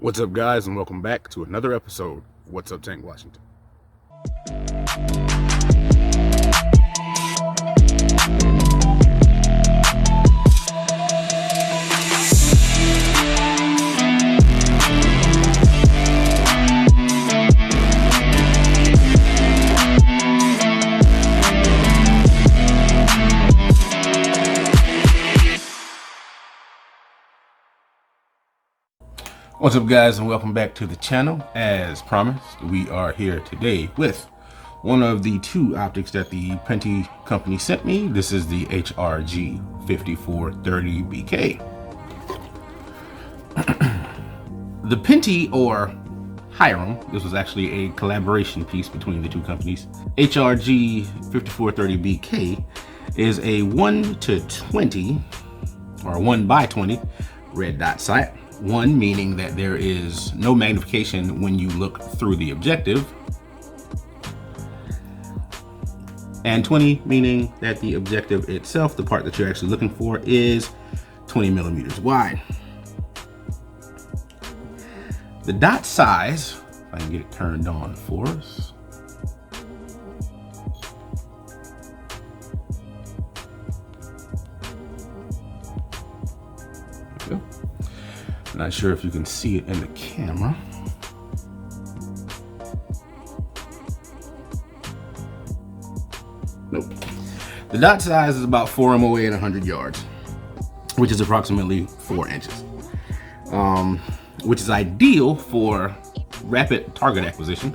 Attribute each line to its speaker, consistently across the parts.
Speaker 1: What's up, guys, and welcome back to another episode of What's Up, Tank Washington. What's up, guys, and welcome back to the channel. As promised, we are here today with one of the two optics that the Pinty company sent me. This is the HRG 5430BK. The Pinty, or Hiram, this was actually a collaboration piece between the two companies. HRG 5430BK is a 1:20 or 1:20 red dot sight. 1 meaning that there is no magnification when you look through the objective, and 20 meaning that the objective itself, the part that you're actually looking for, is 20 millimeters wide. The dot size, if I can get it turned on for us. There we go. Not sure if you can see it in the camera. Nope. The dot size is about 4 MOA at 100 yards, which is approximately 4 inches, which is ideal for rapid target acquisition.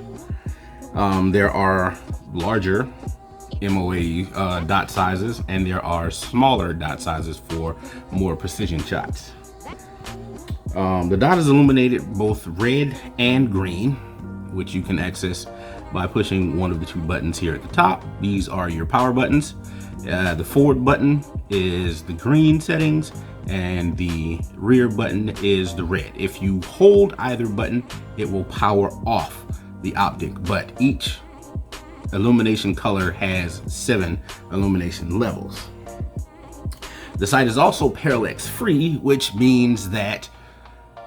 Speaker 1: There are larger MOA dot sizes, and there are smaller dot sizes for more precision shots. The dot is illuminated both red and green, which you can access by pushing one of the two buttons here at the top. These are your power buttons. The forward button is the green settings, and the rear button is the red. If you hold either button, it will power off the optic, but each illumination color has 7 illumination levels. The sight is also parallax free, which means that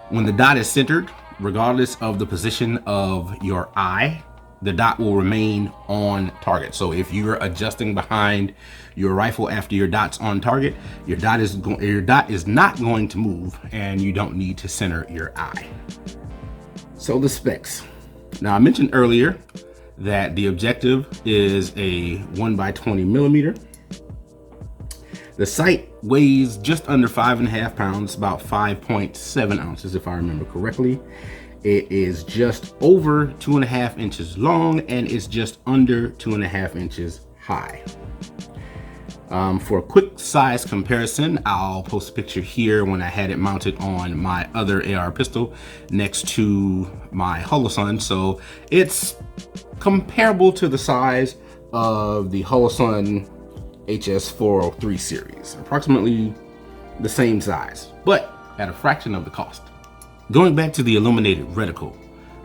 Speaker 1: when the dot is centered, regardless of the position of your eye, the dot will remain on target. So if you're adjusting behind your rifle after your dot's on target, your dot is not going to move, and you don't need to center your eye. So the specs. Now, I mentioned earlier that the objective is a 1:20 millimeter. The sight weighs just under 5.5 pounds, about 5.7 ounces if I remember correctly. It is just over 2.5 inches long, and it's just under 2.5 inches high. For a quick size comparison, I'll post a picture here when I had it mounted on my other AR pistol next to my Holosun. So it's comparable to the size of the Holosun HS403 series, approximately the same size, but at a fraction of the cost. Going back to the illuminated reticle,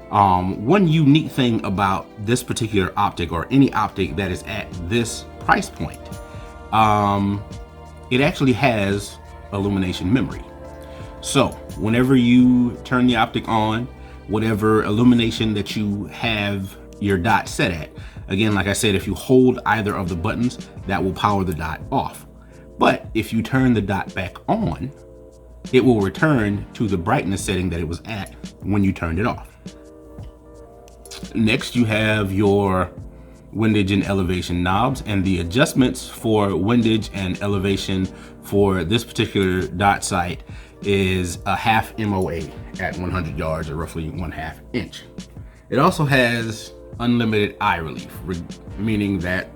Speaker 1: one unique thing about this particular optic, or any optic that is at this price point, it actually has illumination memory. So whenever you turn the optic on, whatever illumination that you have your dot set at, again, like I said, if you hold either of the buttons, that will power the dot off. But if you turn the dot back on, it will return to the brightness setting that it was at when you turned it off. Next, you have your windage and elevation knobs, and the adjustments for windage and elevation for this particular dot sight is a 0.5 MOA at 100 yards, or roughly 1/2 inch. It also has unlimited eye relief, meaning that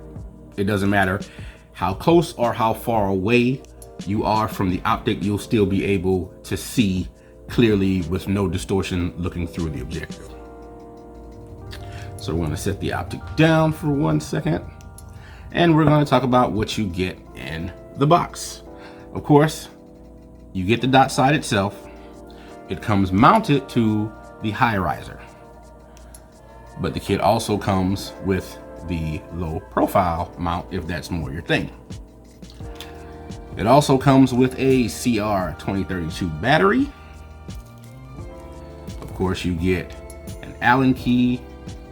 Speaker 1: it doesn't matter how close or how far away you are from the optic, you'll still be able to see clearly with no distortion looking through the objective. So we're going to set the optic down for 1 second, and we're going to talk about what you get in the box. Of course, you get the dot sight itself. It comes mounted to the high riser, but the kit also comes with the low profile mount if that's more your thing. It also comes with a CR 2032 battery, Of course, you get an Allen key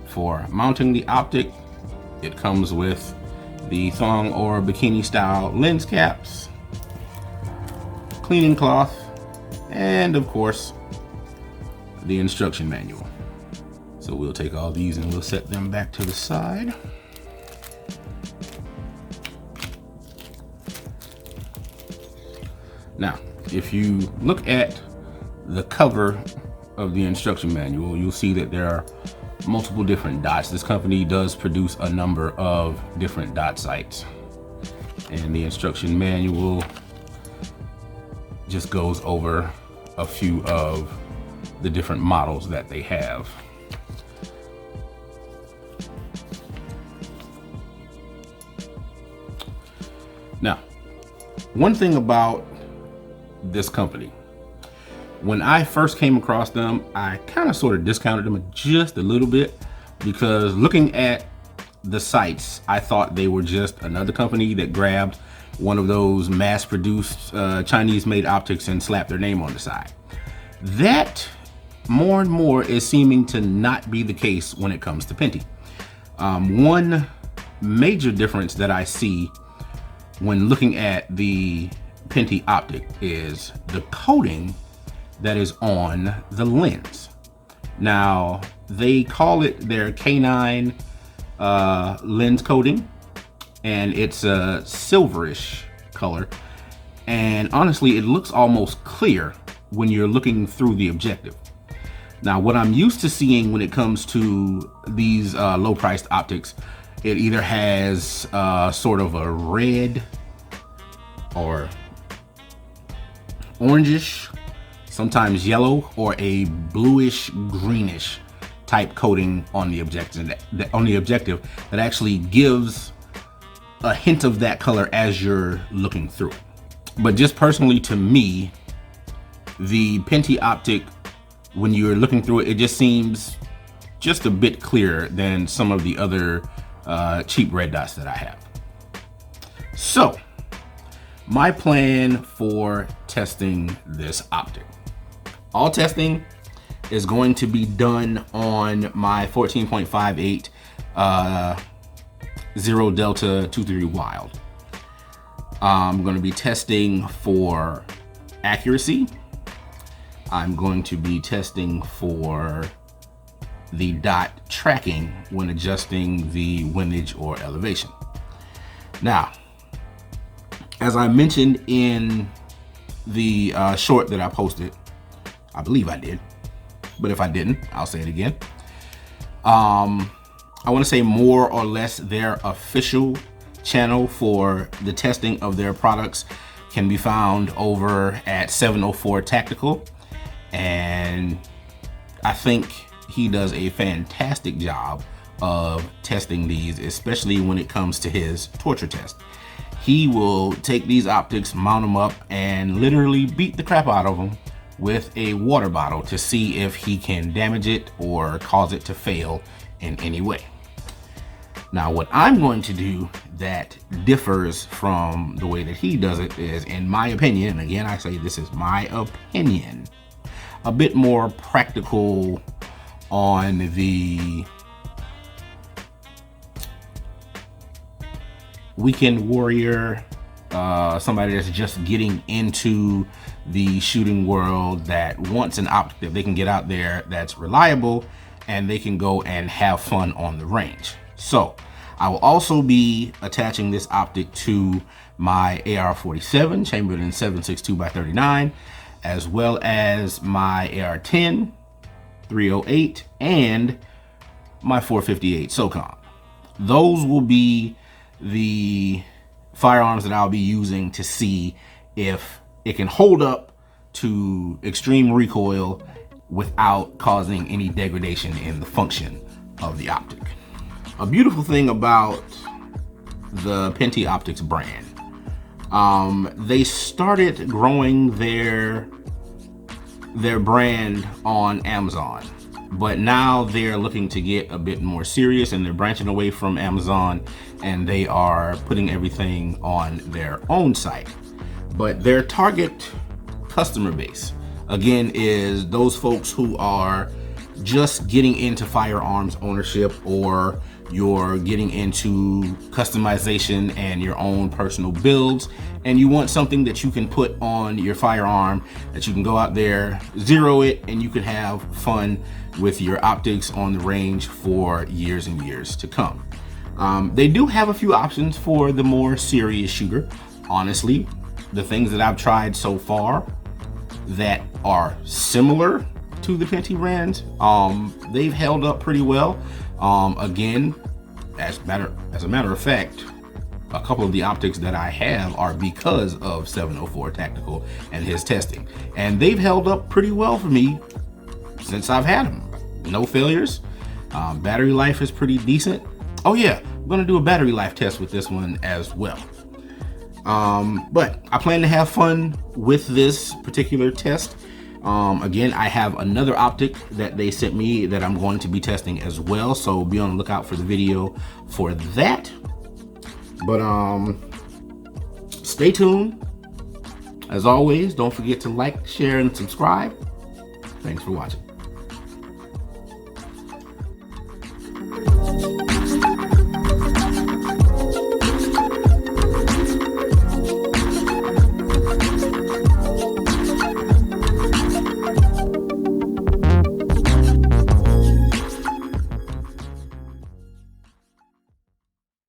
Speaker 1: for mounting the optic. It comes with the thong or bikini style lens caps, cleaning cloth, and of course, the instruction manual. So we'll take all these and we'll set them back to the side. Now, if you look at the cover of the instruction manual, you'll see that there are multiple different dots. This company does produce a number of different dot sights, and the instruction manual just goes over a few of the different models that they have. Now, one thing about this company, when I first came across them, I kind of sort of discounted them just a little bit, because looking at the sights, I thought they were just another company that grabbed one of those mass-produced Chinese-made optics and slapped their name on the side. That more and more is seeming to not be the case when it comes to Pinty. One major difference that I see when looking at the Pinty optic is the coating that is on the lens. Now, they call it their K9 lens coating, and it's a silverish color, and honestly it looks almost clear when you're looking through the objective. Now, what I'm used to seeing when it comes to these low-priced optics, it either has sort of a red or orangish, sometimes yellow, or a bluish greenish type coating on the objective that actually gives a hint of that color as you're looking through it. But just personally to me, the Pinty optic, when you're looking through it, it just seems just a bit clearer than some of the other cheap red dots that I have. So, my plan for testing this optic. All testing is going to be done on my 14.58 0 Delta 23 Wild. I'm going to be testing for accuracy. I'm going to be testing for the dot tracking when adjusting the windage or elevation. Now, as I mentioned in the short that I posted, I believe I did, but if I didn't, I'll say it again. I want to say more or less their official channel for the testing of their products can be found over at 704 Tactical, and I think he does a fantastic job of testing these, especially when it comes to his torture test. He will take these optics, mount them up, and literally beat the crap out of them with a water bottle to see if he can damage it or cause it to fail in any way. Now, what I'm going to do that differs from the way that he does it is, in my opinion, and again I say this is my opinion, a bit more practical on the weekend warrior, somebody that's just getting into the shooting world that wants an optic that they can get out there that's reliable and they can go and have fun on the range. So I will also be attaching this optic to my AR-47 chambered in 7.62x39, as well as my AR-10, 308, and my 458 SOCOM. Those will be the firearms that I'll be using to see if it can hold up to extreme recoil without causing any degradation in the function of the optic. A beautiful thing about the Pinty Optics brand, they started growing their brand on Amazon, but now they're looking to get a bit more serious and they're branching away from Amazon and they are putting everything on their own site. But their target customer base, again, is those folks who are just getting into firearms ownership, or you're getting into customization and your own personal builds, and you want something that you can put on your firearm, that you can go out there, zero it, and you can have fun with your optics on the range for years and years to come. They do have a few options for the more serious shooter. Honestly, the things that I've tried so far that are similar to the Pinty Red, they've held up pretty well. Again, as a matter of fact, a couple of the optics that I have are because of 704 Tactical and his testing, and they've held up pretty well for me since I've had them. No failures. Battery life is pretty decent. Oh yeah, I'm gonna do a battery life test with this one as well. But I plan to have fun with this particular test. Again, I have another optic that they sent me that I'm going to be testing as well, so be on the lookout for the video for that. But stay tuned. As always, don't forget to like, share, and subscribe. Thanks for watching.